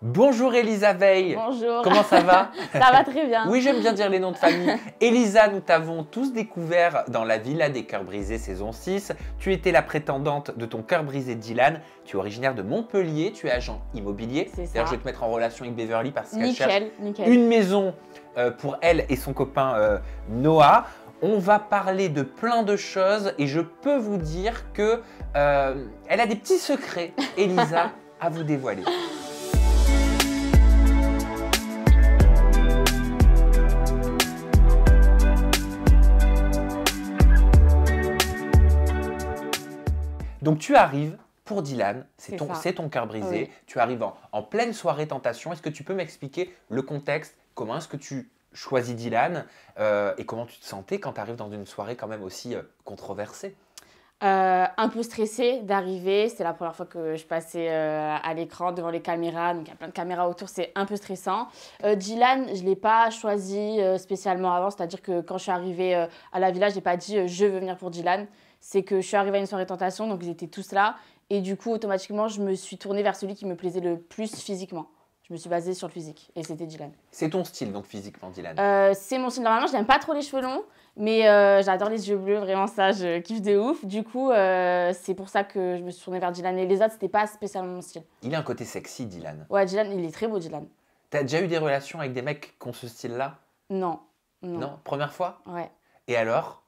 Bonjour Elisa Veil. Bonjour. Comment ça va? Ça va très bien. Oui, j'aime bien dire les noms de famille. Elisa, nous t'avons tous découvert dans la Villa des Cœurs Brisés saison 6. Tu étais la prétendante de ton cœur brisé Dylan. Tu es originaire de Montpellier, tu es agent immobilier. C'est ça. D'ailleurs, je vais te mettre en relation avec Beverly parce qu'elle cherche Nickel. une maison pour elle et son copain Noah. On va parler de plein de choses et je peux vous dire que elle a des petits secrets, Elisa, à vous dévoiler. Donc tu arrives pour Dylan, c'est ton cœur brisé, oui. Tu arrives en pleine soirée tentation. Est-ce que tu peux m'expliquer le contexte? Comment est-ce que tu choisis Dylan et comment tu te sentais quand tu arrives dans une soirée quand même aussi controversée? Un peu stressée d'arriver. C'est la première fois que je passais à l'écran devant les caméras. Donc il y a plein de caméras autour, c'est un peu stressant. Dylan, je ne l'ai pas choisi spécialement avant. C'est-à-dire que quand je suis arrivée à la villa, je n'ai pas dit je veux venir pour Dylan. C'est que je suis arrivée à une soirée tentation, donc ils étaient tous là. Et du coup, automatiquement, je me suis tournée vers celui qui me plaisait le plus physiquement. Je me suis basée sur le physique et c'était Dylan. C'est ton style donc physiquement, Dylan? C'est mon style. Normalement, je n'aime pas trop les cheveux longs, mais j'adore les yeux bleus, vraiment ça, je kiffe de ouf. Du coup, c'est pour ça que je me suis tournée vers Dylan. Et les autres, c'était pas spécialement mon style. Il a un côté sexy, Dylan. Ouais, Dylan, il est très beau, Dylan. T'as déjà eu des relations avec des mecs qui ont ce style-là? Non. Non? Première fois? Ouais. Et alors?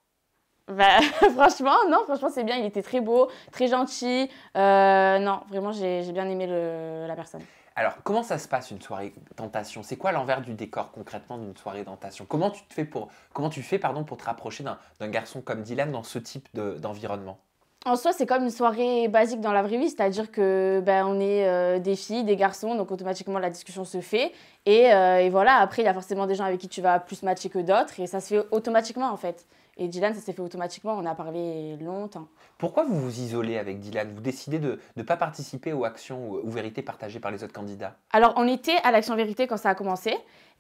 Bah, franchement, c'est bien. Il était très beau, très gentil. Non, vraiment, j'ai bien aimé la personne. Alors, comment ça se passe une soirée tentation? C'est quoi l'envers du décor concrètement d'une soirée tentation? Comment tu fais pour te rapprocher d'un garçon comme Dylan dans ce type d'environnement? En soi, c'est comme une soirée basique dans la vraie vie, c'est-à-dire que on est des filles, des garçons, donc automatiquement la discussion se fait. Et voilà, après, il y a forcément des gens avec qui tu vas plus matcher que d'autres, et ça se fait automatiquement en fait. Et Dylan, ça s'est fait automatiquement, on a parlé longtemps. Pourquoi vous vous isolez avec Dylan? Vous décidez de ne pas participer aux actions ou vérités partagées par les autres candidats? Alors, on était à l'action vérité quand ça a commencé.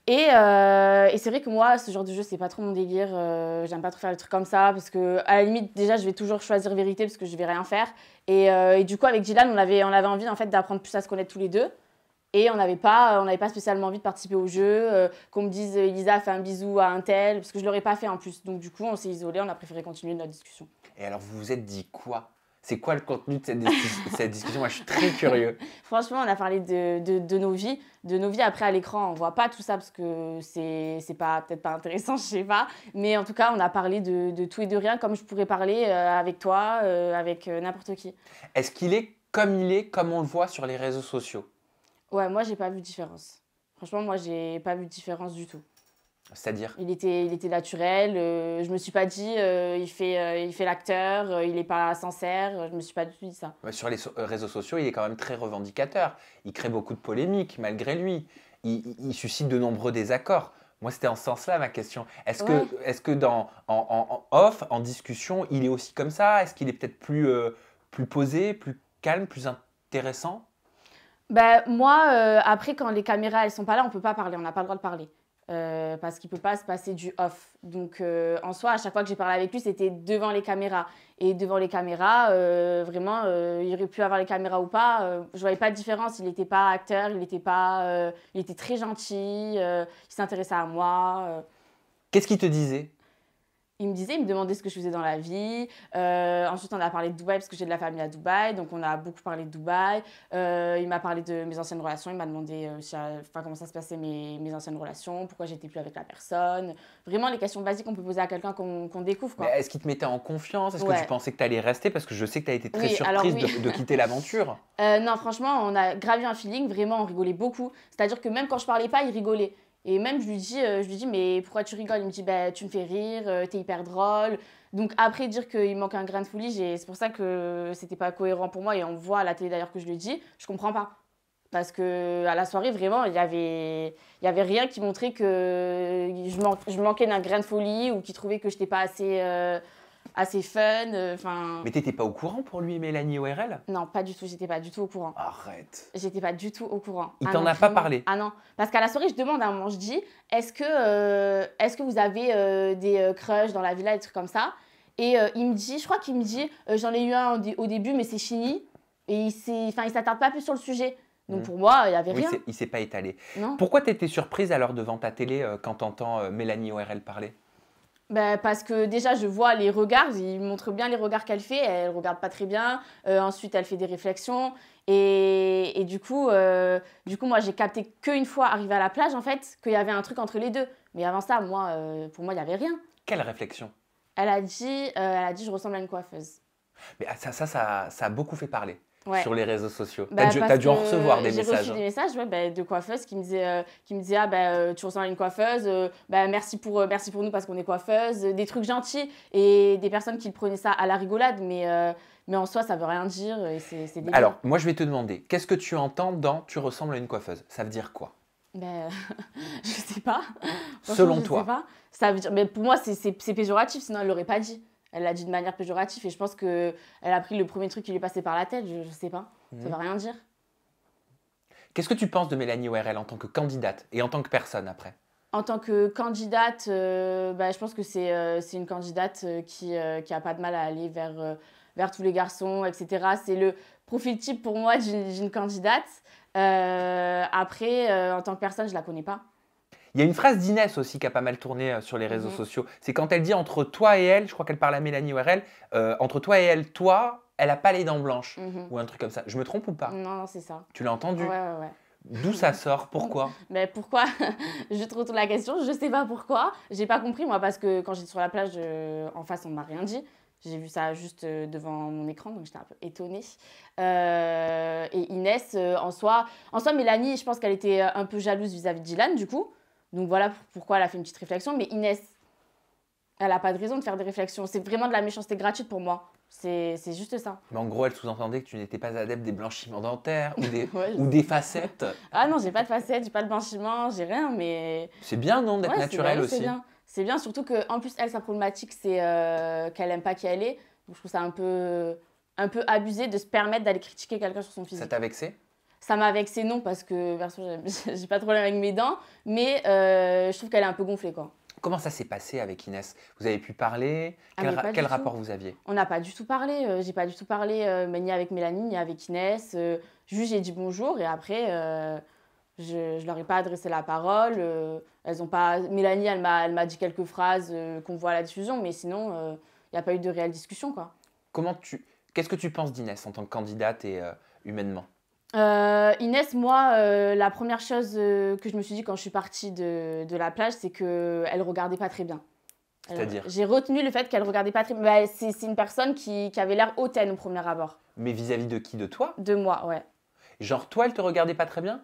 Et c'est vrai que moi, ce genre de jeu, c'est pas trop mon délire. J'aime pas trop faire des trucs comme ça parce que, à la limite, déjà, je vais toujours choisir vérité parce que je vais rien faire. Et du coup, avec Dylan, on avait envie en fait d'apprendre plus à se connaître tous les deux. Et on n'avait pas spécialement envie de participer au jeu, qu'on me dise Elisa fais un bisou à un tel, parce que je l'aurais pas fait en plus. Donc du coup, on s'est isolés, on a préféré continuer notre discussion. Et alors, vous vous êtes dit quoi? C'est quoi le contenu de cette discussion? Moi, je suis très curieux. Franchement, on a parlé de nos vies. De nos vies après à l'écran, on voit pas tout ça parce que c'est peut-être pas intéressant, je sais pas. Mais en tout cas, on a parlé de tout et de rien, comme je pourrais parler avec toi, avec n'importe qui. Est-ce qu'il est, comme on le voit sur les réseaux sociaux? Ouais, moi, j'ai pas vu de différence. Franchement, moi, j'ai pas vu de différence du tout. C'est-à-dire? Il était naturel. Je me suis pas dit, il fait l'acteur, il est pas sincère. Je me suis pas du tout dit ça. Sur les réseaux sociaux, il est quand même très revendicateur. Il crée beaucoup de polémiques, malgré lui. Il suscite de nombreux désaccords. Moi, c'était en ce sens-là ma question. Est-ce que en off, en discussion, il est aussi comme ça? Est-ce qu'il est peut-être plus posé, plus calme, plus intéressant? Moi, après, quand les caméras elles sont pas là, on peut pas parler, on n'a pas le droit de parler. Parce qu'il peut pas se passer du off. Donc, en soi, à chaque fois que j'ai parlé avec lui, c'était devant les caméras. Et devant les caméras, vraiment, il aurait pu avoir les caméras ou pas. Je voyais pas de différence. Il n'était pas acteur, il était très gentil, il s'intéressait à moi. Qu'est-ce qu'il te disait? Il me demandait ce que je faisais dans la vie. Ensuite, on a parlé de Dubaï parce que j'ai de la famille à Dubaï. Donc, on a beaucoup parlé de Dubaï. Il m'a parlé de mes anciennes relations. Il m'a demandé comment ça se passait mes anciennes relations, pourquoi j'étais plus avec la personne. Vraiment, les questions basiques qu'on peut poser à quelqu'un qu'on découvre, quoi. Mais est-ce qu'il te mettait en confiance? Est-ce que tu pensais que tu allais rester? Parce que je sais que tu as été très surprise de quitter l'aventure. Non, franchement, on a gravé un feeling. Vraiment, on rigolait beaucoup. C'est-à-dire que même quand je parlais pas, il rigolait. Et même, je lui dis, mais pourquoi tu rigoles? Il me dit, tu me fais rire, t'es hyper drôle. Donc après, dire qu'il manque un grain de folie, c'est pour ça que c'était pas cohérent pour moi. Et on voit à la télé d'ailleurs que je le dis, je comprends pas. Parce qu'à la soirée, vraiment, il y avait rien qui montrait que je manquais d'un grain de folie ou qui trouvait que je n'étais pas assez fun. Mais t'étais pas au courant pour lui et Mélanie ORL? Non, pas du tout, j'étais pas du tout au courant. Arrête. J'étais pas du tout au courant. Il t'en a pas parlé? Ah non, parce qu'à la soirée, je demande à un moment, je dis, est-ce que vous avez des crushs dans la villa, des trucs comme ça? Et je crois qu'il me dit, j'en ai eu un au début, mais c'est fini. Et il s'attarde pas plus sur le sujet. Donc pour moi, il n'y avait Oui, rien. il s'est pas étalé. Non. Pourquoi tu étais surprise alors devant ta télé quand tu entends Mélanie ORL parler? Ben, parce que déjà, je vois les regards, il montre bien les regards qu'elle fait. Elle regarde pas très bien. Ensuite, elle fait des réflexions. Et du coup, moi, j'ai capté qu'une fois arrivée à la plage, en fait, qu'il y avait un truc entre les deux. Mais avant ça, moi, pour moi, il n'y avait rien. Quelle réflexion? Je ressemble à une coiffeuse. Mais ça a beaucoup fait parler Ouais. sur les réseaux sociaux. Bah, T'as dû en recevoir des j'ai messages. reçu des messages ouais, bah, de coiffeuses qui me disaient ah, bah, tu ressembles à une coiffeuse, bah, merci pour nous parce qu'on est coiffeuse, des trucs gentils et des personnes qui prenaient ça à la rigolade, mais en soi ça veut rien dire et c'est débile. Alors, moi je vais te demander, qu'est-ce que tu entends dans tu ressembles à une coiffeuse? Ça veut dire quoi? Ben, je sais pas. Selon Je toi? sais pas. Ça veut dire, mais pour moi c'est péjoratif, sinon elle l'aurait pas dit. Elle l'a dit de manière péjorative et je pense qu'elle a pris le premier truc qui lui est passé par la tête, je sais pas. Ça veut rien dire. Qu'est-ce que tu penses de Mélanie ORL en tant que candidate et en tant que personne après? En tant que candidate, bah, je pense que c'est une candidate qui a pas de mal à aller vers tous les garçons, etc. C'est le profil type pour moi d'une candidate. Après, en tant que personne, je la connais pas. Il y a une phrase d'Inès aussi qui a pas mal tourné sur les réseaux sociaux. C'est quand elle dit entre toi et elle, je crois qu'elle parle à Mélanie ORL, entre toi et elle, toi, elle a pas les dents blanches ou un truc comme ça. Je me trompe ou pas? Non, c'est ça. Tu l'as entendu? Ouais. D'où ça sort? Pourquoi? Mais pourquoi? Je te retourne la question, je sais pas pourquoi. J'ai pas compris moi parce que quand j'étais sur la plage, en face on m'a rien dit. J'ai vu ça juste devant mon écran, donc j'étais un peu étonnée. Et Inès, en soi, Mélanie, je pense qu'elle était un peu jalouse vis-à-vis de Dylan, du coup. Donc voilà pourquoi elle a fait une petite réflexion. Mais Inès, elle n'a pas de raison de faire des réflexions. C'est vraiment de la méchanceté gratuite pour moi. C'est juste ça. Mais en gros, elle sous-entendait que tu n'étais pas adepte des blanchiments dentaires Ouais, ou des facettes. Ah non, j'ai pas de facettes, j'ai pas de blanchiment, j'ai rien, mais... C'est bien, non, d'être Ouais, naturel aussi? C'est bien. C'est bien, surtout qu'en plus, elle, sa problématique, c'est qu'elle aime pas qui elle est. Donc je trouve ça un peu abusé de se permettre d'aller critiquer quelqu'un sur son physique. Ça t'a vexé? Ça m'a vexé, non, parce que perso, j'ai pas de problème avec mes dents, mais je trouve qu'elle est un peu gonflée, quoi. Comment ça s'est passé avec Inès? Vous avez pu parler? Quel rapport vous aviez? On n'a pas du tout parlé. J'ai pas du tout parlé ni avec Mélanie, ni avec Inès. Juste, j'ai dit bonjour et après, je leur ai pas adressé la parole. Elles ont pas... Mélanie, elle m'a dit quelques phrases qu'on voit à la diffusion, mais sinon, il n'y a pas eu de réelle discussion, quoi. Qu'est-ce que tu penses d'Inès en tant que candidate et humainement? Inès, moi, la première chose que je me suis dit quand je suis partie de la plage, c'est qu'elle regardait pas très bien. C'est-à-dire? J'ai retenu le fait qu'elle regardait pas très bien. Bah, c'est une personne qui avait l'air hautaine au premier abord. Mais vis-à-vis de qui? De toi? De moi, ouais. Genre, toi, elle te regardait pas très bien?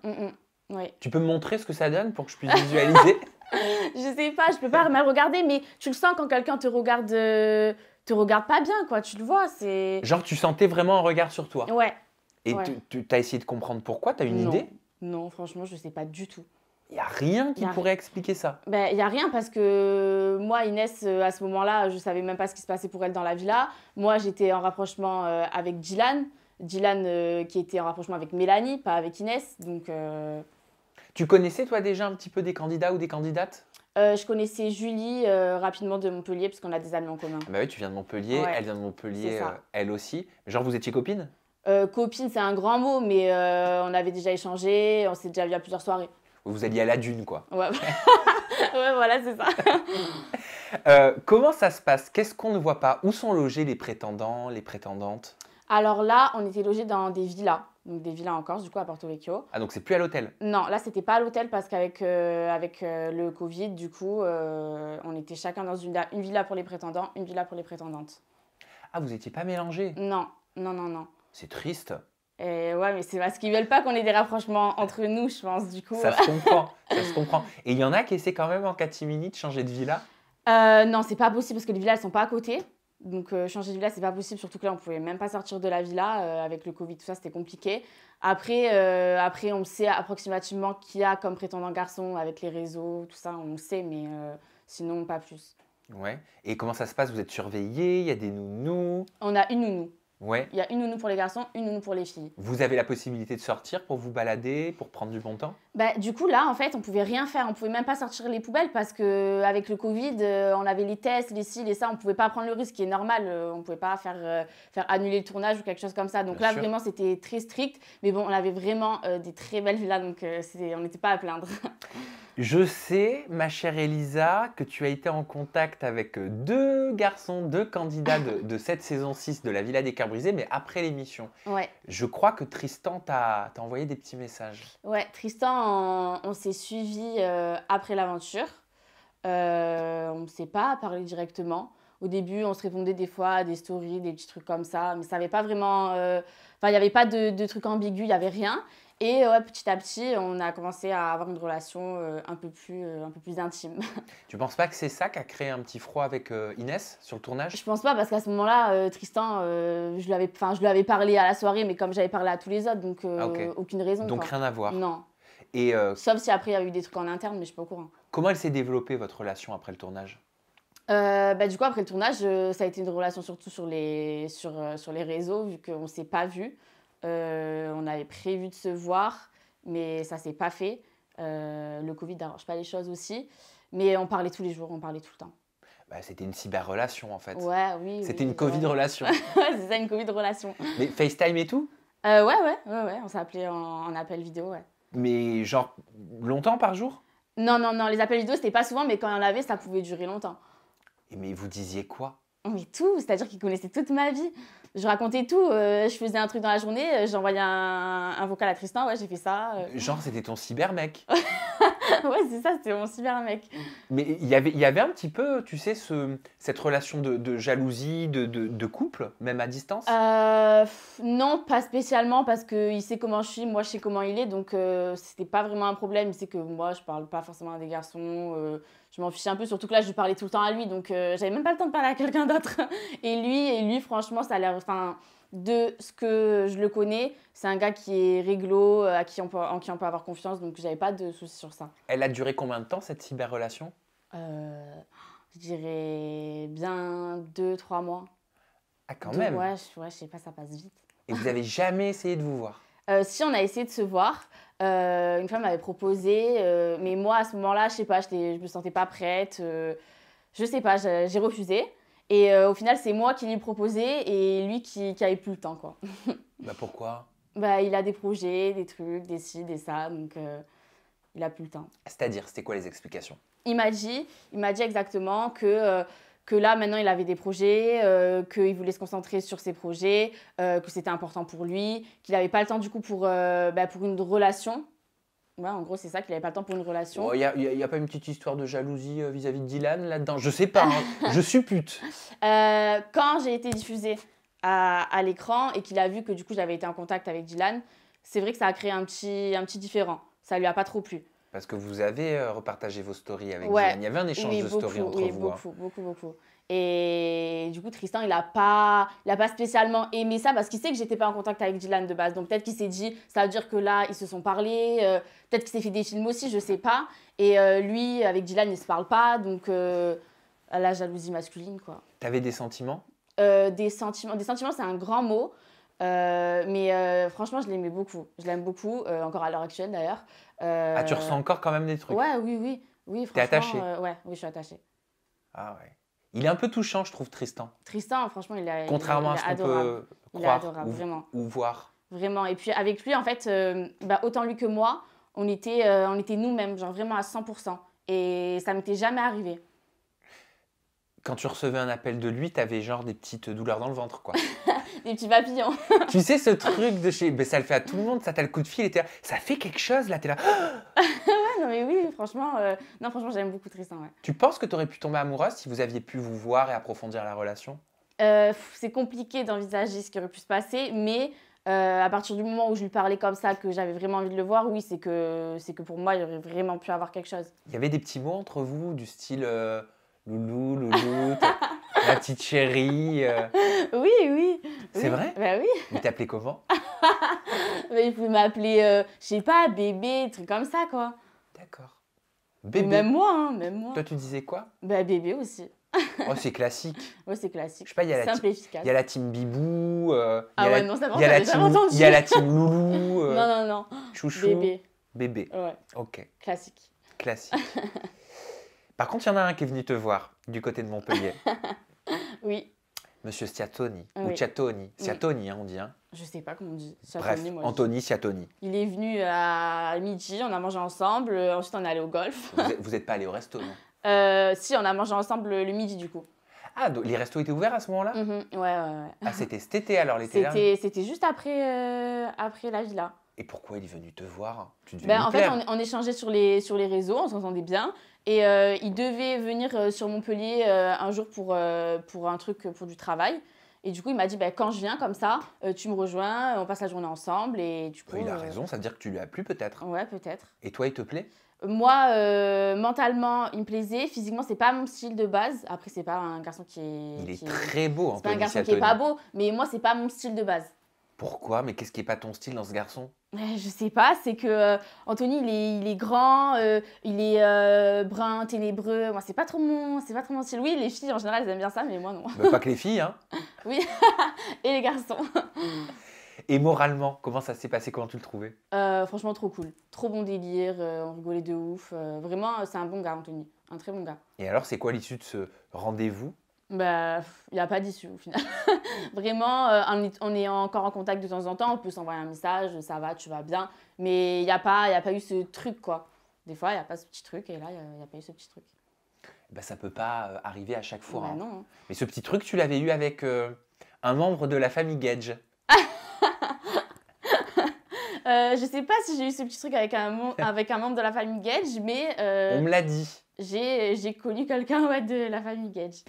Ouais. Tu peux me montrer ce que ça donne pour que je puisse visualiser? Je sais pas, je peux pas mal regarder, mais tu le sens quand quelqu'un te regarde pas bien, quoi. Tu le vois, c'est... Genre, tu sentais vraiment un regard sur toi? Ouais. Et Ouais. tu as essayé de comprendre pourquoi? Tu as une Non. idée? Non, franchement, je sais pas du tout. Il n'y a rien qui Y a pourrait expliquer ça. Ben, il y a rien parce que moi, Inès, à ce moment-là, je savais même pas ce qui se passait pour elle dans la villa. Moi, j'étais en rapprochement avec Dylan. Dylan qui était en rapprochement avec Mélanie, pas avec Inès. Donc, Tu connaissais, toi, déjà un petit peu des candidats ou des candidates? je connaissais Julie rapidement de Montpellier parce qu'on a des amis en commun. Ah bah oui, tu viens de Montpellier, Ouais, elle vient de Montpellier, c'est ça. elle aussi. Genre, vous étiez copines? Copine, c'est un grand mot, mais on avait déjà échangé, on s'est déjà vu à plusieurs soirées. Vous alliez à la dune, quoi. Ouais, ouais voilà, c'est ça. Comment ça se passe? Qu'est-ce qu'on ne voit pas? Où sont logés les prétendants, les prétendantes? Alors là, on était logés dans des villas, donc des villas en Corse, du coup, à Porto Vecchio. Ah, donc c'est plus à l'hôtel? Non, là, c'était pas à l'hôtel parce qu'avec le Covid, du coup, on était chacun dans une villa pour les prétendants, une villa pour les prétendantes. Ah, vous étiez pas mélangés? Non, non, non, non. C'est triste. Et ouais, mais c'est parce qu'ils veulent pas qu'on ait des rapprochements entre nous, je pense, du coup. Ça se comprend, ça se comprend. Et il y en a qui essaient quand même en catimini de changer de villa? Non, c'est pas possible parce que les villas, elles sont pas à côté. Donc, changer de villa, c'est pas possible. Surtout que là, on pouvait même pas sortir de la villa. Avec le Covid, tout ça, c'était compliqué. Après, on sait approximativement qui y a comme prétendant garçon avec les réseaux, tout ça, on sait, mais sinon, pas plus. Ouais. Et comment ça se passe? Vous êtes surveillés? Il y a des nounous? On a une nounou. Ouais. Il y a une nounou pour les garçons, une nounou pour les filles. Vous avez la possibilité de sortir pour vous balader, pour prendre du bon temps? Bah, du coup, là, en fait, on pouvait rien faire. On pouvait même pas sortir les poubelles parce que avec le Covid, on avait les tests, les ci, les ça. On pouvait pas prendre le risque, qui est normal. On pouvait pas faire annuler le tournage ou quelque chose comme ça. Donc Bien là, sûr. vraiment, c'était très strict. Mais bon, on avait vraiment des très belles villas, donc on n'était pas à plaindre. Je sais, ma chère Elisa, que tu as été en contact avec deux garçons, deux candidats de cette saison 6 de la Villa des Cœurs Brisés, mais après l'émission. Ouais. Je crois que Tristan t'a envoyé des petits messages. Ouais, Tristan, on s'est suivis après l'aventure. On ne s'est pas parlé directement. Au début, on se répondait des fois à des stories, des petits trucs comme ça, mais ça n'avait pas vraiment. Enfin, il n'y avait pas de trucs ambigus, il n'y avait rien. Et ouais, petit à petit, on a commencé à avoir une relation un peu plus intime. Tu penses pas que c'est ça qui a créé un petit froid avec Inès sur le tournage? Je pense pas, parce qu'à ce moment-là, Tristan, je lui avais parlé à la soirée, mais comme j'avais parlé à tous les autres, donc Ah, ok. aucune raison. Donc quoi. rien à voir. Non. Et Sauf si après, il y a eu des trucs en interne, mais je suis pas au courant. comment elle s'est développée, votre relation, après le tournage? Bah, du coup, après le tournage, ça a été une relation surtout sur les réseaux, vu qu'on ne s'est pas vus. On avait prévu de se voir, mais ça ne s'est pas fait. Le Covid n'arrange pas les choses aussi. Mais on parlait tous les jours, on parlait tout le temps. Bah, c'était une cyber-relation, en fait. Ouais, oui. C'était oui, une Covid-relation. Ouais, c'est ça, une Covid-relation. Mais FaceTime et tout? Ouais, on s'est appelé en appel vidéo, ouais. Mais genre, longtemps par jour? Non, les appels vidéo, c'était pas souvent, mais quand il y en avait, ça pouvait durer longtemps. Mais vous disiez quoi? Mais tout, c'est-à-dire qu'il connaissait toute ma vie. Je racontais tout. Je faisais un truc dans la journée, j'envoyais un vocal à Tristan, ouais, j'ai fait ça. Genre, c'était ton cyber-mec. Ouais, c'est ça, c'était mon cyber mec. Mais il y avait un petit peu, tu sais, cette relation de jalousie, de couple, même à distance? Non, pas spécialement, parce qu'il sait comment je suis, moi je sais comment il est, donc c'était pas vraiment un problème. Il sait que moi je parle pas forcément à des garçons, je m'en fichais un peu, surtout que là je lui parlais tout le temps à lui, donc j'avais même pas le temps de parler à quelqu'un d'autre. Et lui, franchement, ça a l'air. Enfin, de ce que je le connais, c'est un gars qui est réglo, en qui on peut avoir confiance, donc j'avais pas de soucis sur ça. Elle a duré combien de temps, cette cyber-relation? Je dirais bien 2-3 mois. Ah, quand même. Ouais, je sais pas, ça passe vite. Et vous avez jamais essayé de vous voir? Si, on a essayé de se voir. Une femme m'avait proposé, mais moi à ce moment-là, je sais pas, je me sentais pas prête. Je sais pas, j'ai refusé. Et au final, c'est moi qui lui ai proposé et lui qui avait plus le temps, quoi. Bah pourquoi? Bah, il a des projets, des trucs, des ci, des ça, donc il a plus le temps. C'est-à-dire, c'était quoi les explications? Il m'a dit exactement que là, maintenant, il avait des projets, qu'il voulait se concentrer sur ses projets, que c'était important pour lui, qu'il n'avait pas le temps, du coup, pour une relation. Ouais, en gros, c'est ça, qu'il n'avait pas le temps pour une relation. Il y a pas une petite histoire de jalousie vis-à-vis de Dylan là-dedans? Je sais pas, hein. Je suppute. Quand j'ai été diffusée à l'écran et qu'il a vu que, du coup, j'avais été en contact avec Dylan, c'est vrai que ça a créé un petit différend. Ça lui a pas trop plu. Parce que vous avez repartagé vos stories avec Ouais. Dylan. Il y avait un échange de stories entre vous. Beaucoup. Et du coup, Tristan, il a pas spécialement aimé ça parce qu'il sait que j'étais pas en contact avec Dylan de base. Donc peut-être qu'il s'est dit, ça veut dire que là, ils se sont parlés. Peut-être qu'il s'est fait des films aussi, je sais pas. Et lui, avec Dylan, ils se parlent pas. Donc la jalousie masculine, quoi. T'avais des sentiments? Des sentiments, c'est un grand mot. Mais franchement, je l'aimais beaucoup. Je l'aime beaucoup, encore à l'heure actuelle d'ailleurs. Ah, tu ressens encore quand même des trucs? Ouais, oui, franchement. T'es attachée? Ouais, oui, je suis attachée. Ah ouais. Il est un peu touchant, je trouve, Tristan. Tristan, franchement, Contrairement il à ce qu'on adorable. peut Il est croire adorable, vraiment. ou voir. Vraiment. Et puis avec lui, en fait, autant lui que moi, on était nous-mêmes, genre vraiment à 100%. Et ça m'était jamais arrivé. Quand tu recevais un appel de lui, t'avais genre des petites douleurs dans le ventre, quoi. Des petits papillons. Tu sais, ce truc de chez... Ben, ça le fait à tout le monde, ça, t'as le coup de fil et t'es là, ça fait quelque chose, là, t'es là. Ouais, non mais oui, franchement, j'aime beaucoup Tristan, ouais. Tu penses que t'aurais pu tomber amoureuse si vous aviez pu vous voir et approfondir la relation? C'est compliqué d'envisager ce qui aurait pu se passer, mais à partir du moment où je lui parlais comme ça, que j'avais vraiment envie de le voir, oui, c'est que pour moi, il y aurait vraiment pu avoir quelque chose. Il y avait des petits mots entre vous, du style loulou, louloute, la petite chérie. Oui. C'est vrai? Bah oui. Il t'appelait comment? Mais il pouvait m'appeler, je sais pas, bébé, truc comme ça, quoi. D'accord. Et Bébé. même moi, hein, même moi. Toi, tu disais quoi? Bah bébé aussi. Oh, c'est classique. Ouais, c'est Je classique. sais pas, il y a Simple et efficace. il y a la team Bibou, Ah ouais, non, ça, il y a j'avais la jamais team, entendu. il y a la team Loulou, Non, non, non. Chouchou, Bébé. bébé. Ouais, Ok, classique. classique. Par contre, il y en a un qui est venu te voir du côté de Montpellier. Oui, Monsieur Stiatoni, ou oui. Ciatoni. Ciatoni, hein, on dit. Hein. Je sais pas comment on dit. Bref, Ciatoni, moi, je dis. Anthony Ciatoni. Il est venu à midi, on a mangé ensemble. Ensuite, on est allé au golf. Vous êtes pas allé au resto, non? Si, on a mangé ensemble le midi, du coup. Ah, donc, les restos étaient ouverts à ce moment-là? Ouais, ouais. Ah, c'était cet été alors, l'été là? C'était juste après la villa. Et pourquoi il est venu te voir? Tu devais Ben, lui en fait, plaire. on échangeait sur les réseaux, on s'entendait bien. Et il devait venir sur Montpellier un jour pour un truc, pour du travail. Et du coup, il m'a dit, ben, quand je viens comme ça, tu me rejoins, on passe la journée ensemble. Et du coup, Il a raison, ça veut dire que tu lui as plu peut-être. Ouais, peut-être. Et toi, il te plaît? Moi, mentalement, il me plaisait. Physiquement, c'est pas mon style de base. Après, c'est pas un garçon qui est... Il est qui très beau, C'est pas un Anthony garçon qui est pas Ciatoni. beau, mais moi, c'est pas mon style de base. Pourquoi? Mais qu'est-ce qui est pas ton style dans ce garçon? Je sais pas, c'est que Anthony, il est grand, il est brun, ténébreux. Moi, c'est pas trop mon style. Oui, les filles, en général, elles aiment bien ça, mais moi, non. Bah, pas que les filles, hein. Oui, et les garçons. Et moralement, comment ça s'est passé? Comment tu le trouvais? Franchement, trop cool. Trop bon délire, on rigolait de ouf. Vraiment, c'est un bon gars, Anthony. Un très bon gars. Et alors, c'est quoi l'issue de ce rendez-vous? Bah, il n'y a pas d'issue au final. Vraiment, on est encore en contact de temps en temps, on peut s'envoyer un message, ça va, tu vas bien. Mais il n'y a pas eu ce truc, quoi. Des fois, il n'y a pas ce petit truc, et là, il n'y a pas eu ce petit truc. Bah, ça peut pas arriver à chaque fois. Bah Hein. non. Mais ce petit truc, tu l'avais eu avec un membre de la famille Gage. Je sais pas si j'ai eu ce petit truc avec avec un membre de la famille Gage, mais On me l'a dit. j'ai connu quelqu'un ouais, de la famille Gage.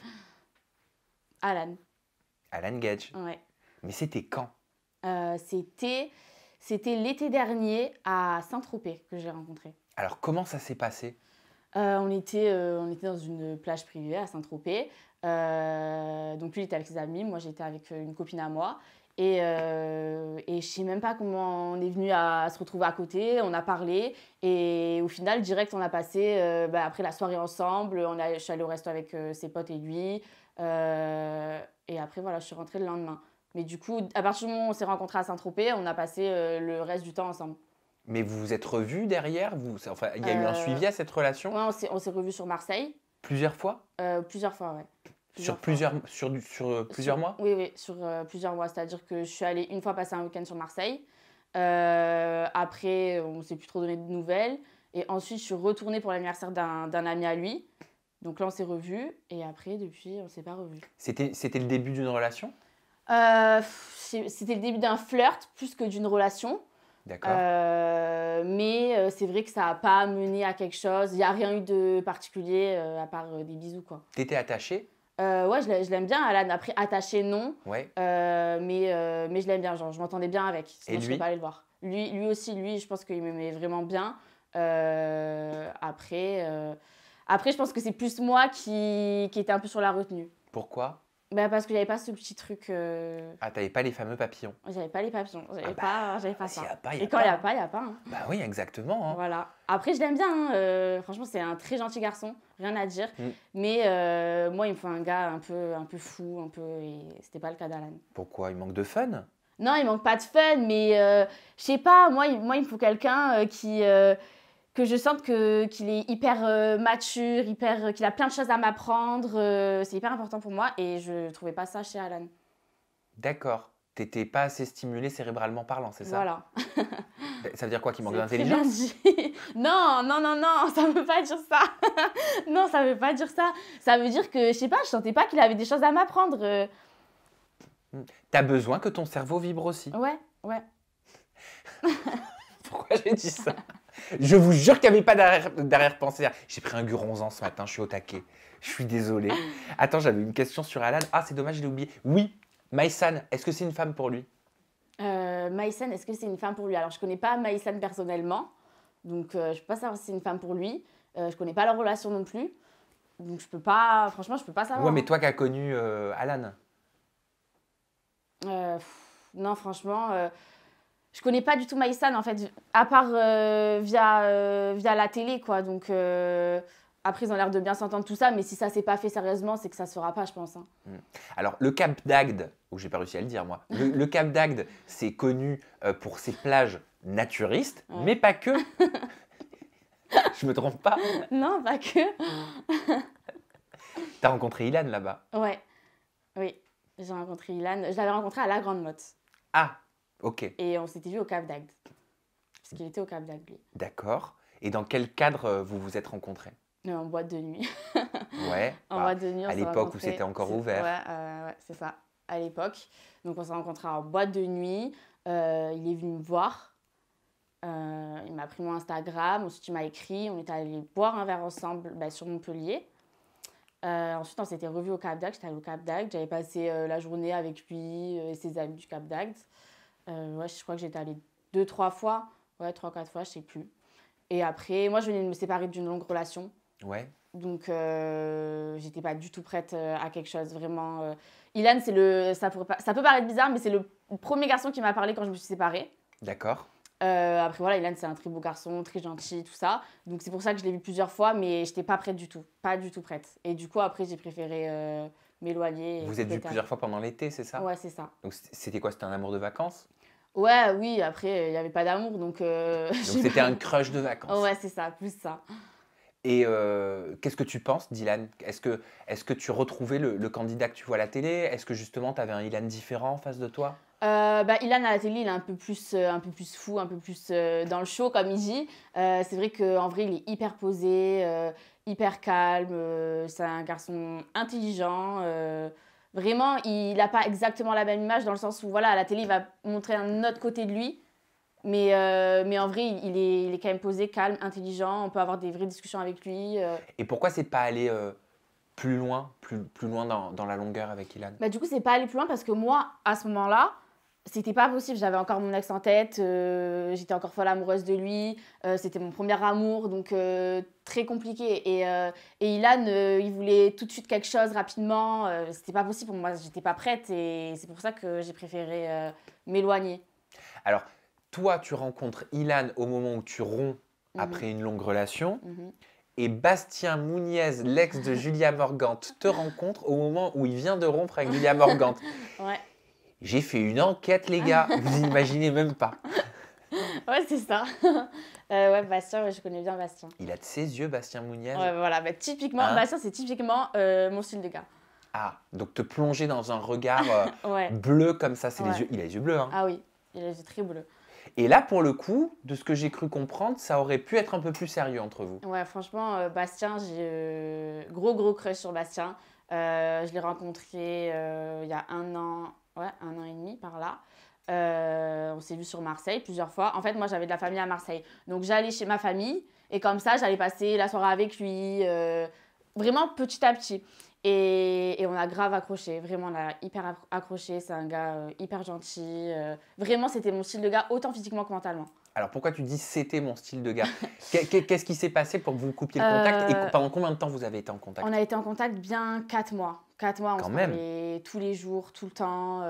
Alan. Alan Gage. Ouais. Mais c'était quand? C'était l'été dernier à Saint-Tropez que j'ai rencontré. Alors, comment ça s'est passé? On était dans une plage privée à Saint-Tropez. Donc lui, il était avec ses amis, moi j'étais avec une copine à moi. Et je sais même pas comment on est venu à se retrouver à côté, on a parlé. Et au final, direct, on a passé après la soirée ensemble. Je suis allée au resto avec ses potes et lui. Et après, voilà, je suis rentrée le lendemain. Mais du coup, à partir du moment où on s'est rencontrés à Saint-Tropez, on a passé le reste du temps ensemble. Mais vous vous êtes revus derrière enfin, il y a eu un suivi à cette relation? Ouais, on s'est revus sur Marseille. Plusieurs fois? Plusieurs fois, ouais. Sur plusieurs mois? Oui, sur plusieurs mois. C'est-à-dire que je suis allée une fois passer un week-end sur Marseille. Après, on ne s'est plus trop donné de nouvelles. Et ensuite, je suis retournée pour l'anniversaire d'un ami à lui. Donc là, on s'est revus. Et après, depuis, on ne s'est pas revus. C'était le début d'une relation? C'était le début d'un flirt plus que d'une relation. D'accord. Mais c'est vrai que ça n'a pas mené à quelque chose. Il n'y a rien eu de particulier à part des bisous, quoi. T'étais attachée? Ouais, je l'aime bien, Alan. Après, attaché, non. Ouais. Mais je l'aime bien, genre, je m'entendais bien avec. Sinon, Et je ne lui? serais pas allée le voir. Lui aussi, je pense qu'il m'aimait vraiment bien. Après, je pense que c'est plus moi qui était un peu sur la retenue. Pourquoi? Bah, parce que j'avais pas ce petit truc. Ah, t'avais pas les fameux papillons. J'avais pas les papillons. J'avais bah, pas s'il ça. y a pas, Et quand il n'y a pas, il n'y a pas. Hein. Bah oui, exactement. Hein. Voilà. Après, je l'aime bien. Hein. Franchement, c'est un très gentil garçon. Rien à dire. Mais moi, il me faut un gars un peu fou. Et c'était pas le cas d'Alan. Pourquoi? Il manque de fun? Non, il manque pas de fun. Mais je sais pas. Moi, il me faut quelqu'un que je sente qu'il est hyper mature, qu'il a plein de choses à m'apprendre. C'est hyper important pour moi. Et je trouvais pas ça chez Alan. D'accord. T'étais pas assez stimulé cérébralement parlant, c'est ça? Voilà. Ça veut dire quoi? Qu'il manque C'est très d'intelligence? bien dit. Non, ça veut pas dire ça. Non, ça veut pas dire ça. Ça veut dire que, je sais pas, je sentais pas qu'il avait des choses à m'apprendre. T'as besoin que ton cerveau vibre aussi. Ouais. Pourquoi j'ai dit ça? Je vous jure qu'il n'y avait pas d'arrière-pensée. J'ai pris un guronzan ce matin, je suis au taquet. Je suis désolé. Attends, j'avais une question sur Alan. Ah, c'est dommage, je l'ai oublié. Oui, Maïsan, est-ce que c'est une femme pour lui? Maïsan, est-ce que c'est une femme pour lui? Alors, je connais pas Maïsan personnellement. Donc, je peux pas savoir si c'est une femme pour lui. Je connais pas leur relation non plus. Donc, franchement, je peux pas savoir. Ouais, mais toi qui as connu Alan. Non, franchement, je connais pas du tout Maïsan en fait, à part via la télé quoi. Donc Après, ils ont l'air de bien s'entendre tout ça, mais si ça s'est pas fait sérieusement, c'est que ça se fera pas, je pense. Hein. Alors, le Cap d'Agde, j'ai pas réussi à le dire moi, le Cap d'Agde, c'est connu pour ses plages naturistes, Ouais. mais pas que. Je me trompe pas. Non, pas que. T'as rencontré Ilan là-bas? Ouais, oui. J'ai rencontré Ilan. Je l'avais rencontré à la Grande Motte. Ah, ok, Et on s'était vu au Cap d'Agde. Parce qu'il était au Cap d'Agde, lui. d'accord. Et dans quel cadre vous vous êtes rencontrés? En boîte de nuit. Ouais, En bah, boîte de nuit, on à s'est l'époque où rencontrés. c'était encore ouvert. Ouais, c'est ça, à l'époque. Donc on s'est rencontrés en boîte de nuit. Il est venu me voir. Il m'a pris mon Instagram. Ensuite, il m'a écrit. On était allés boire un verre ensemble sur Montpellier. Ensuite, on s'était revus au Cap d'Agde. J'étais allée au Cap d'Agde. J'avais passé la journée avec lui et ses amis du Cap d'Agde. Ouais, je crois que j'étais allée 2-3 fois. Ouais, 3-4 fois, je sais plus. Et après, moi, je venais de me séparer d'une longue relation. Ouais. Donc, j'étais pas du tout prête à quelque chose, vraiment. Ilan, c'est le, ça peut paraître bizarre, mais c'est le premier garçon qui m'a parlé quand je me suis séparée. D'accord. Après, voilà, Ilan, c'est un très beau garçon, très gentil, tout ça. Donc, c'est pour ça que je l'ai vu plusieurs fois, mais j'étais pas prête du tout. Pas du tout prête. Et du coup, après, j'ai préféré m'éloigner. Vous êtes vus plusieurs fois pendant l'été, c'est ça? Ouais, c'est ça. Donc c'était quoi? C'était un amour de vacances? Ouais, oui, après, il n'y avait pas d'amour, donc... Donc c'était un crush de vacances. Ouais, c'est ça, plus ça. Et qu'est-ce que tu penses d'Ilan? Est-ce que tu retrouvais le candidat que tu vois à la télé? Est-ce que justement tu avais un Ilan différent en face de toi? Ilan à la télé, il est un peu plus fou, un peu plus dans le show, comme il dit. C'est vrai qu'en vrai, il est hyper posé, hyper calme. C'est un garçon intelligent. Vraiment, il n'a pas exactement la même image dans le sens où, voilà, à la télé, il va montrer un autre côté de lui. Mais en vrai, il est quand même posé, calme, intelligent. On peut avoir des vraies discussions avec lui. Et pourquoi c'est pas aller plus loin dans la longueur avec Ilan? Du coup, c'est pas aller plus loin parce que moi, à ce moment-là, c'était pas possible. J'avais encore mon ex en tête. J'étais encore folle amoureuse de lui. C'était mon premier amour, donc très compliqué. Et Ilan, il voulait tout de suite quelque chose rapidement. C'était pas possible pour moi. J'étais pas prête et c'est pour ça que j'ai préféré m'éloigner. Alors, toi, tu rencontres Ilan au moment où tu romps après une longue relation. Et Bastien Mouniez, l'ex de Julia Morgante, te rencontre au moment où il vient de rompre avec Julia Morgante. Ouais. J'ai fait une enquête, les gars. Vous imaginez même pas. Ouais, c'est ça. Ouais, Bastien, je connais bien Bastien. Il a de ses yeux, Bastien Mouniez. Ouais, voilà, typiquement, Hein? Bastien, c'est typiquement mon style de gars. Ah, donc te plonger dans un regard Ouais. bleu comme ça, c'est Ouais. les yeux. Il a les yeux bleus, hein. Ah oui, il a les yeux très bleus. Et là, pour le coup, de ce que j'ai cru comprendre, ça aurait pu être un peu plus sérieux entre vous. Ouais, franchement, Bastien, j'ai gros crush sur Bastien. Je l'ai rencontré il y a 1 an, ouais, 1 an et demi par là. On s'est vu sur Marseille plusieurs fois. En fait, moi, j'avais de la famille à Marseille. Donc, j'allais chez ma famille et comme ça, j'allais passer la soirée avec lui, vraiment petit à petit. Et on a grave accroché, vraiment, on a hyper accroché. C'est un gars hyper gentil. Vraiment, c'était mon style de gars, autant physiquement que mentalement. Alors pourquoi tu dis c'était mon style de gars? Qu'est-ce qui s'est passé pour que vous coupiez le contact et pendant combien de temps vous avez été en contact? On a été en contact bien 4 mois. 4 mois, on Quand se même. parlait tous les jours, tout le temps.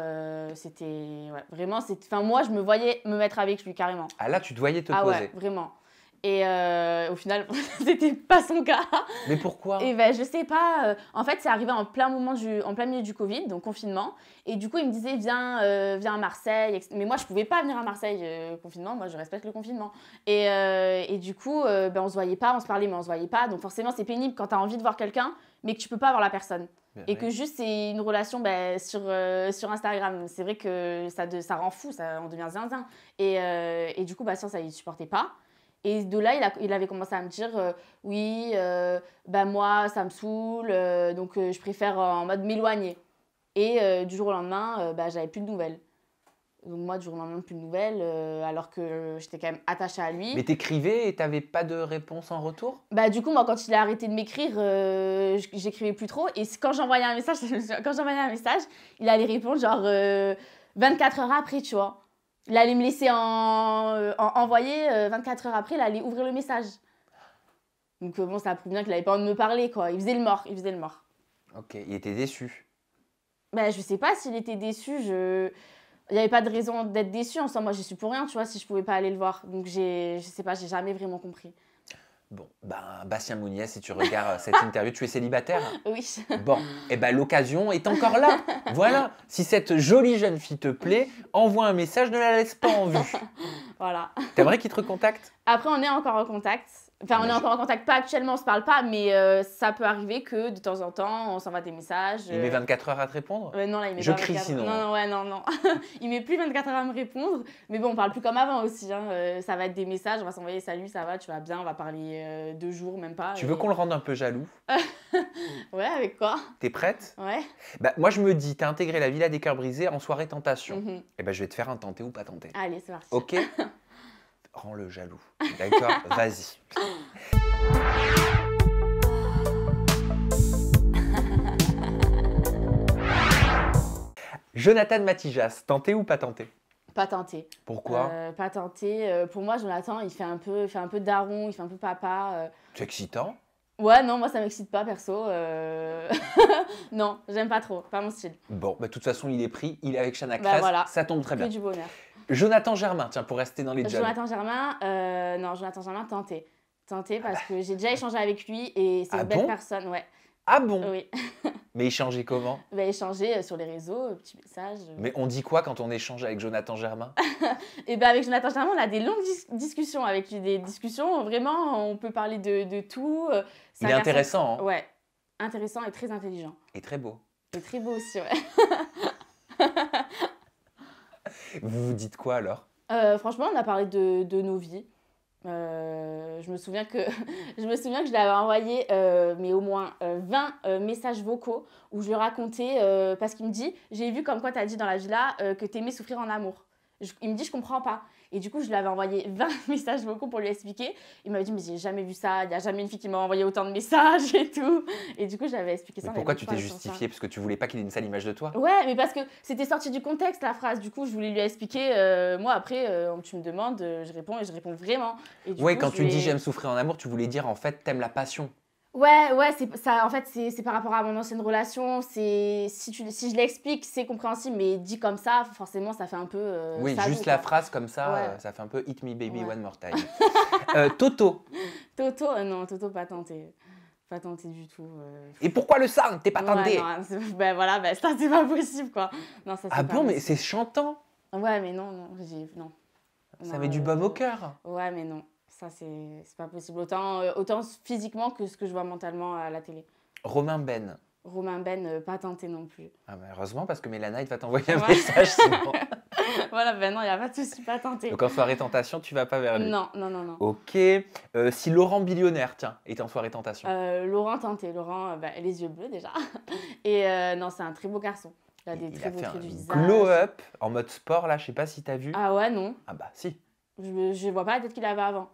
C'était... Ouais, vraiment, enfin, moi, je me voyais me mettre avec lui, carrément. Ah là, tu te voyais te Ah poser. ouais, vraiment. Et au final, c'était pas son cas. Mais pourquoi? Et je sais pas. En fait, c'est arrivé en plein milieu du Covid, donc confinement. Et du coup, il me disait, viens à Marseille. Mais moi, je pouvais pas venir à Marseille. Confinement, moi, je respecte le confinement. Et du coup, on se voyait pas, on se parlait, mais on se voyait pas. Donc forcément, c'est pénible quand tu as envie de voir quelqu'un, mais que tu peux pas voir la personne. Bien, Et oui. que juste, c'est une relation sur Instagram. C'est vrai que ça rend fou, on devient zinzin. Et du coup, Bastien, ça, il supportait pas. Et de là, il avait commencé à me dire oui, moi, ça me saoule, donc je préfère en mode m'éloigner. Et du jour au lendemain, j'avais plus de nouvelles. Donc moi, du jour au lendemain, plus de nouvelles, alors que j'étais quand même attachée à lui. Mais t'écrivais et t'avais pas de réponse en retour? Du coup, moi, quand il a arrêté de m'écrire, j'écrivais plus trop. Et quand j'envoyais un message, il allait répondre genre 24 heures après, tu vois. Il allait me laisser envoyer 24 heures après, il allait ouvrir le message. Donc bon, ça prouve bien qu'il n'avait pas envie de me parler, quoi. Il faisait le mort. Ok, il était déçu. Je sais pas s'il était déçu, il n'y avait pas de raison d'être déçu. En soi, moi, j'y suis pour rien, tu vois, si je pouvais pas aller le voir. Donc je sais pas, j'ai jamais vraiment compris. Bon, ben, Bastien Mounier, si tu regardes cette interview, tu es célibataire? Oui. Bon, et ben l'occasion est encore là. Voilà, si cette jolie jeune fille te plaît, envoie un message, ne la laisse pas en vue. Voilà. T'aimerais qu'il te recontacte? Après, on est encore en contact. Enfin, on est encore en contact, pas actuellement, on se parle pas, mais ça peut arriver que de temps en temps, on s'envoie des messages. Il met 24 heures à te répondre? Non, là, il met Je pas crie 24. sinon. Non, ouais, non. Il met plus 24 heures à me répondre. Mais bon, on parle plus comme avant aussi. Hein. Ça va être des messages, on va s'envoyer salut, ça va, tu vas bien, on va parler 2 jours, même pas. Tu veux qu'on le rende un peu jaloux? Ouais, avec quoi? T'es prête? Ouais. Bah, moi, je me dis, t'as intégré la Villa des Cœurs Brisés en soirée tentation. Mhm. Et ben, je vais te faire un tenter ou pas tenter. Allez, c'est parti. Ok? Rends-le jaloux. D'accord? Vas-y. Jonathan Matijas, tenté ou pas tenté? Pas tenté. Pourquoi? Pas tenté. Pour moi, Jonathan, il fait un peu daron, il fait un peu papa. C'est excitant. Ouais, non, moi, ça m'excite pas, perso. Non, j'aime pas trop, pas mon style. Bon, bah, de toute façon, il est pris, il est avec Chana Bah, Cras, voilà. ça tombe très Que bien. du bonheur. Jonathan Germain, tiens, pour rester dans les jeunes. Jonathan Germain, non, Jonathan Germain, tenté. Tenté parce que j'ai déjà échangé avec lui et c'est Ah une belle bon? personne, ouais. Ah bon? Oui. Mais échanger comment? Va échanger sur les réseaux, petits messages. Mais on dit quoi quand on échange avec Jonathan Germain? Et ben avec Jonathan Germain, on a des longues discussions avec lui, des discussions vraiment, on peut parler de tout. C'est Il est un garçon- intéressant, hein? Ouais, intéressant et très intelligent. Et très beau. Et très beau aussi, ouais. Vous vous dites quoi alors? Franchement, on a parlé de nos vies. Je me souviens que je l'avais envoyé mais au moins 20 messages vocaux où je lui racontais parce qu'il me dit j'ai vu comme quoi tu as dit dans la villa que tu aimais souffrir en amour. Il me dit je comprends pas et du coup je lui avais envoyé 20 messages vocaux pour lui expliquer. Il m'avait dit mais j'ai jamais vu ça, il n'y a jamais une fille qui m'a envoyé autant de messages et tout. Et du coup j'avais expliqué ça. Mais pourquoi tu t'es justifié? Parce que tu voulais pas qu'il ait une sale image de toi? Ouais, mais parce que c'était sorti du contexte la phrase. Du coup, je voulais lui expliquer. Moi, après, tu me demandes, je réponds et je réponds vraiment. Et du Ouais, coup, quand je tu lui ai- dis j'aime souffrir en amour, tu voulais dire en fait t'aimes la passion. Ouais, c'est ça. En fait, c'est par rapport à mon ancienne relation. Si je l'explique, c'est compréhensible, mais dit comme ça, forcément, ça fait un peu. Oui, salaud, juste la quoi. phrase comme ça, Ouais. ça fait un peu Hit Me Baby Ouais. One More Time. Toto. Toto, non, Toto, pas tenté. Pas tenté du tout. Et pourquoi le sang? T'es pas tenté? Ouais, non, ben voilà, ça, c'est pas possible, quoi. Non, ça, c'est Ah pas bon, mais possible. c'est chantant. Ouais, mais non. Ça Non, met du baume au cœur. Ouais, mais non. Ça, c'est pas possible. Autant physiquement que ce que je vois mentalement à la télé. Romain Ben. Romain Ben, pas tenté non plus. Ah bah heureusement parce que Mélana, il va t'envoyer un Ouais. message sinon. Voilà, ben non, il n'y a pas de souci, pas tenté. Donc en soirée tentation, tu vas pas vers lui. Non. Ok. Si Laurent Billionnaire, tiens, était en soirée tentation. Laurent tenté. Laurent, les yeux bleus déjà. Et non, c'est un très beau garçon. Il a des Il très a beaux fait traits du un visage. glow-up en mode sport là, je sais pas si t'as vu. Ah ouais, non. Ah bah si. Je vois pas la tête qu'il avait avant.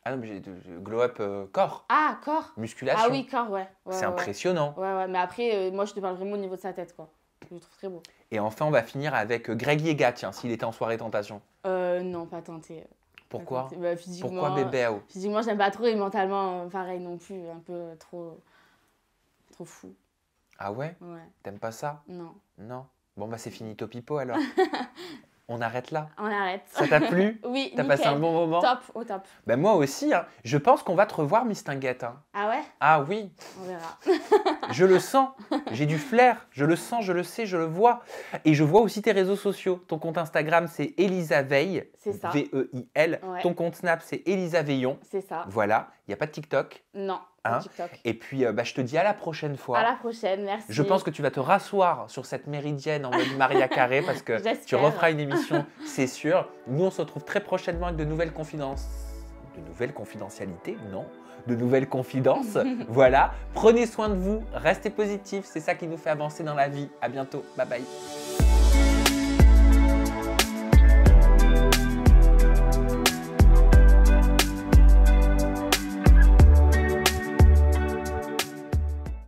Ah non, mais j'ai glow-up corps, Ah, corps. musculation. Ah oui, corps, ouais. C'est impressionnant. Ouais, mais après, moi, je te parle vraiment au niveau de sa tête, quoi. Je le trouve très beau. Et enfin, on va finir avec Greg Yega, tiens, s'il était en soirée tentation. Non, pas tenté. Pourquoi? Pas tenté. Bah, physiquement, Pourquoi bébé Ao? Physiquement, j'aime pas trop et mentalement, pareil non plus. Un peu trop fou. Ah ouais? Ouais, T'aimes pas ça? non. Non. Bon bah c'est fini Topipo alors. On arrête là. On arrête. Ça t'a plu? Oui, T'as nickel. passé un bon moment? Top, au top. Ben moi aussi, hein. Je pense qu'on va te revoir, Mistinguette. Hein. Ah ouais? Ah oui, On verra. je le sens. J'ai du flair. Je le sens, je le sais, je le vois. Et je vois aussi tes réseaux sociaux. Ton compte Instagram, c'est Elisa Veil. C'est ça. V-E-I-L. Ouais. Ton compte Snap, c'est Elisa Veillon. C'est ça. Voilà. Il n'y a pas de TikTok. Non, Hein? TikTok. Et puis, je te dis à la prochaine fois. À la prochaine, merci. Je pense que tu vas te rasseoir sur cette méridienne en mode Maria Carré parce que tu J'espère. referas une émission, c'est sûr. Nous, on se retrouve très prochainement avec de nouvelles confidences. De nouvelles confidentialités? Non. De nouvelles confidences. Voilà. Prenez soin de vous. Restez positifs. C'est ça qui nous fait avancer dans la vie. À bientôt. Bye bye.